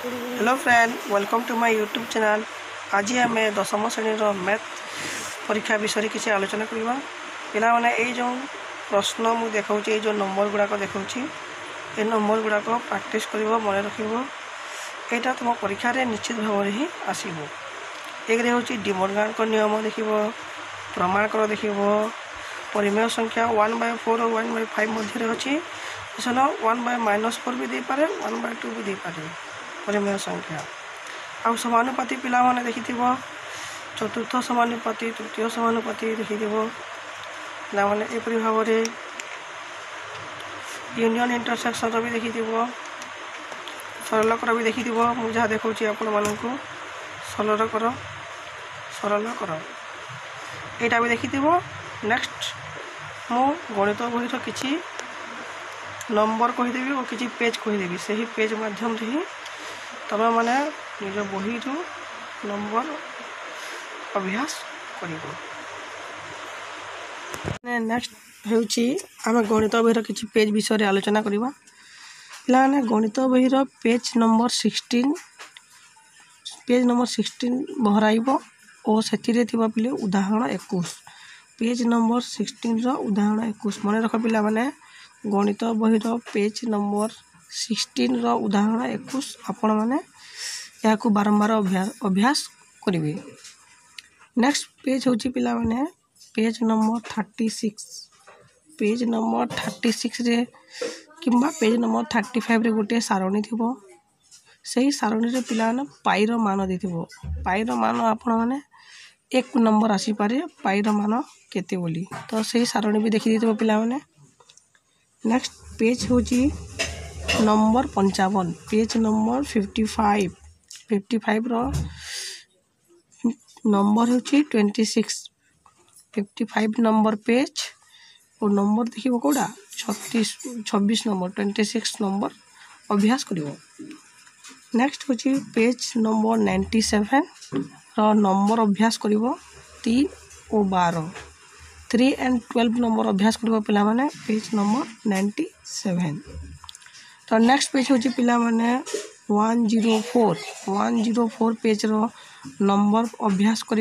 Hello friend, welcome to my YouTube channel. आज आम 10वीं श्रेणी मैथ परीक्षा विषय किसी आलोचना करवा। पाने जो प्रश्न मुझे देखा जो नंबर गुड़ाक देखा ये नंबर गुड़ाक प्रैक्टिस कर मन रख यहाँ तुम परीक्षा निश्चित भाव ही आसो। एक हूँ डिमोर्गान का नियम देख प्रमाण कर देख परिमेय संख्या 1/4 और 1/5 मध्य अच्छी 1/-4 भी दे पारे 1/2 भी दे पारे परिमेय संख्या। आउ समानुपाती पिला माने देखि चतुर्थ समानुपाती तृतीय समानुपाती देखि पिला माने एपरि भाव में यूनियन इंटरसेक्शन भी देखि सरल कर भी देखि मुझे जहाँ देखा आपण मानक सरल कर यहाँ भी देखि। नेक्स्ट मु गणित बही किसी नंबर कहीदेवी और किसी पेज कहीदेवी से ही पेज माध्यम ही तुम मैंने निज बही नंबर अभ्यास कर। नेक्स्ट होम गणित बही किसी पेज विषय आलोचना करवा। पाने गणित बही पेज नंबर 16 बहराइब और से पे उदाहरण 21 पेज नंबर 16 उदाहरण 21 मन रख पिला माने गणित बही पेज नंबर 16 उदाहरण 21 आपण मैंने यहाँ बारंबार अभ्यास करेंगे। नेक्स्ट पेज हूँ पिला माने पेज नंबर 36 पेज नंबर 36 रे किंबा पेज नंबर 35 रे गोटे सारणी थी से सारणी रे पिला पाईर मान दे पाईर मान आपण मैंने एक नंबर आसीपे पाईर मान केते बोली तो से सारणी भी देखी दे पिला माने। नेक्स्ट पेज हूँ number 55 page number 55 row number हूँ 26 55 नंबर पेज और नंबर देखिए कौटा 26 नंबर 26 नंबर अभ्यास कर। नेक्स्ट हूँ पेज नंबर 97 रो नंबर अभ्यास कर 3 और 12 3 and 12 नंबर अभ्यास कर पिला माने पेज नंबर 97। तो नेक्स्ट पेज हूँ पिला माने 104 पेज रो नंबर अभ्यास कर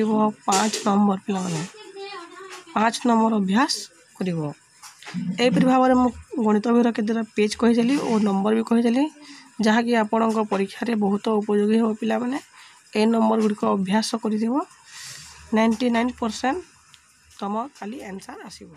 5 नंबर पिला माने 5 नंबर अभ्यास कर। एपरि भाव में गणित बही केतटा पेज कहीदेली और नंबर भी कहीदेली जहाँकि आपण परीक्षा रे बहुत उपयोगी हो पिला माने ए नंबर गुड़िक अभ्यास कर 99% तुम खाली आंसर आसीबो।